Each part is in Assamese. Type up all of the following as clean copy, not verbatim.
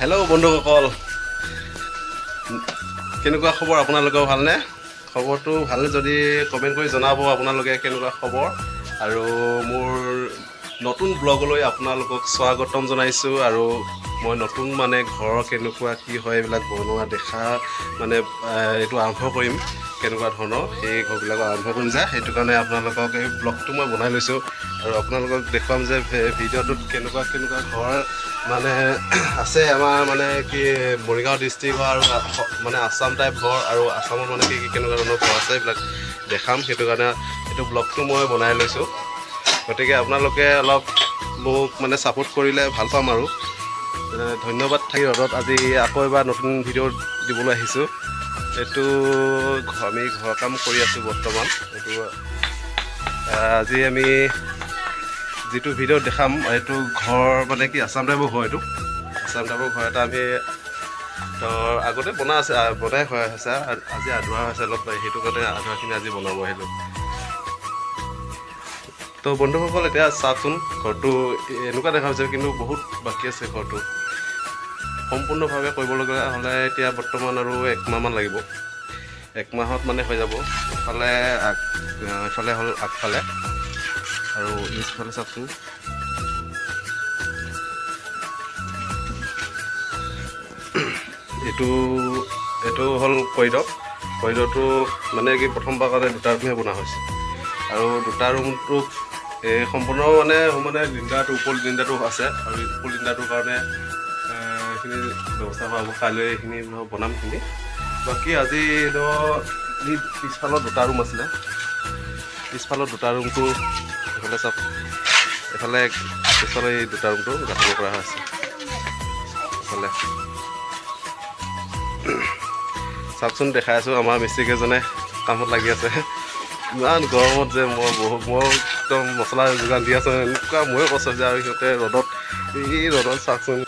হেল্ল' বন্ধুসকল, কেনেকুৱা খবৰ? আপোনালোকৰ ভালনে? খবৰটো ভালনে যদি কমেণ্ট কৰি জনাব আপোনালোকে কেনেকুৱা খবৰ। আৰু মোৰ নতুন ব্লগলৈ আপোনালোকক স্বাগতম জনাইছোঁ। আৰু মই নতুন ঘৰৰ কেনেকুৱা কি হয় এইবিলাক বনোৱা দেখা এইটো আৰম্ভ কৰিম, কেনেকুৱা ধৰণৰ সেই ঘৰবিলাক আৰম্ভ কৰিম যে সেইটো কাৰণে আপোনালোকক এই ব্লগটো মই বনাই লৈছোঁ। আৰু আপোনালোকক দেখুৱাম যে ভিডিঅ'টোত কেনেকুৱা ঘৰ আছে আমাৰ কি মৰিগাঁও ডিষ্ট্ৰিক্টৰ আৰু আছাম টাইপ ঘৰ, আৰু আছামত কি কেনেকুৱা ধৰণৰ ঘৰ আছে এইবিলাক দেখাম। সেইটো কাৰণে এইটো ব্লগটো মই বনাই লৈছোঁ। গতিকে আপোনালোকে অলপ মোক ছাপোৰ্ট কৰিলে ভাল পাম। আৰু ধন্যবাদ থাকি ৰ'দত আজি আকৌ এবাৰ নতুন ভিডিঅ' দিবলৈ আহিছোঁ। এইটো আমি ঘৰ কাম কৰি আছোঁ বৰ্তমান। এইটো আজি আমি যিটো ভিডিঅ'ত দেখাম এইটো ঘৰ কি আছাম টাইপৰ ঘৰ। এইটো আছাম টাইপৰ ঘৰ এটা আমি আগতে বনাই হৈ আছে। আজি আধৰুৱা হৈছে অলপ, সেইটো কাৰণে আধৰুৱাখিনি আজি বনাব আহিলোঁ। তো বন্ধুসকল এতিয়া চাওকচোন, ঘৰটো এনেকুৱা দেখা হৈছে কিন্তু বহুত বাকী আছে। ঘৰটো সম্পূৰ্ণভাৱে কৰিবলগীয়া হ'লে এতিয়া বৰ্তমান আৰু 1 মাহমান লাগিব। 1 মাহত হৈ যাব। ইফালে হ'ল আগফালে, আৰু পিছফালে চাওকচোন। এইটো হ'ল কৰিডৰটো কি প্ৰথমবাৰ কাৰণে 2টা ৰুমহে বনোৱা হৈছে। আৰু 2টা ৰুমটো সম্পূৰ্ণ লিণ্ডাৰটো ওপৰ লিণ্ডাৰটো আছে। আৰু ওপৰ লিণ্ডাৰটোৰ কাৰণে এইখিনি ব্যৱস্থা কৰা হ'ব। কাইলৈ এইখিনি বনামখিনি। বাকী আজি পিছফালৰ 2টা ৰুম আছিলে। পিছফালৰ 2টা ৰুমটো এইফালে চাওক, এইফালে পিছফালে এই 2টা ৰুমটো গাঁথনি কৰা হৈছে। এইফালে চাওকচোন, দেখাই আছোঁ আমাৰ মিস্ত্ৰীকেইজনে কামত লাগি আছে। ইমান গৰমত যে মই একদম মছলা যোগান দি আছোঁ। এনেকুৱা ময়ো কষ্ট যে, আৰু সিহঁতে ৰ'দত চাওকচোন।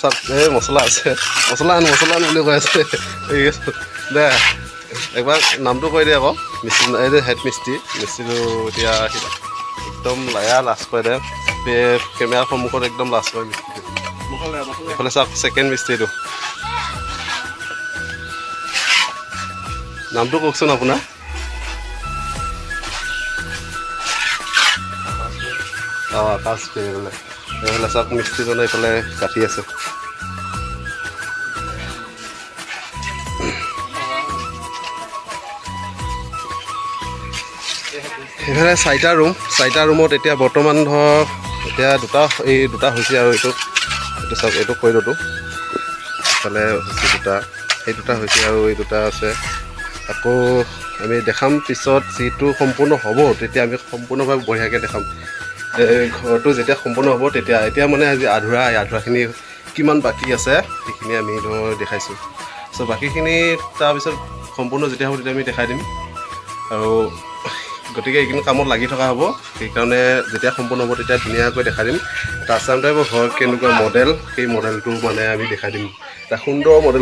চাওক এই মছলা আছে, মছলা আন বুলি কৈ আছে। দে একবাৰ নামটো কৈ দিয়ে আকৌ। মিস্ত্ৰী এই যে হেড মিস্ত্ৰীটো এতিয়া একদম লাজ কৰে দে, কেমেৰাৰ সন্মুখত একদম লাজ কৰে মিস্ত্ৰীটো। এইফালে চাওক ছেকেণ্ড মিস্ত্ৰীটো, নামটো কওকচোন আপোনাৰ। আকাশ এইফালে চাওক মিস্ত্ৰীজনে এইফালে কাটি আছে। সেইফালে 4টা ৰুমত এতিয়া বৰ্তমান এতিয়া 2টা হৈছে। আৰু এইটো চাওক, এইটো কৰিডৰটো ইফালে হৈছে 2টা, সেই 2টা হৈছে আৰু এই 2টা আছে। আকৌ আমি দেখাম পিছত, যিটো সম্পূৰ্ণ হ'ব তেতিয়া আমি সম্পূৰ্ণভাৱে বঢ়িয়াকৈ দেখাম। ঘৰটো যেতিয়া সম্পূৰ্ণ হ'ব তেতিয়া এতিয়া আজি আধৰুৱাখিনি কিমান বাকী আছে সেইখিনি আমি দেখাইছোঁ। বাকীখিনি তাৰপিছত সম্পূৰ্ণ যেতিয়া হ'ব তেতিয়া আমি দেখাই দিম। আৰু গতিকে এইখিনি কামত লাগি থকা হ'ব। সেইকাৰণে যেতিয়া সম্পূৰ্ণ হ'ব তেতিয়া ধুনীয়াকৈ দেখাই দিম। এটা আছাম টাইপৰ ঘৰ কেনেকুৱা মডেল, সেই মডেলটো আমি দেখাই দিম। এটা সুন্দৰ মডেল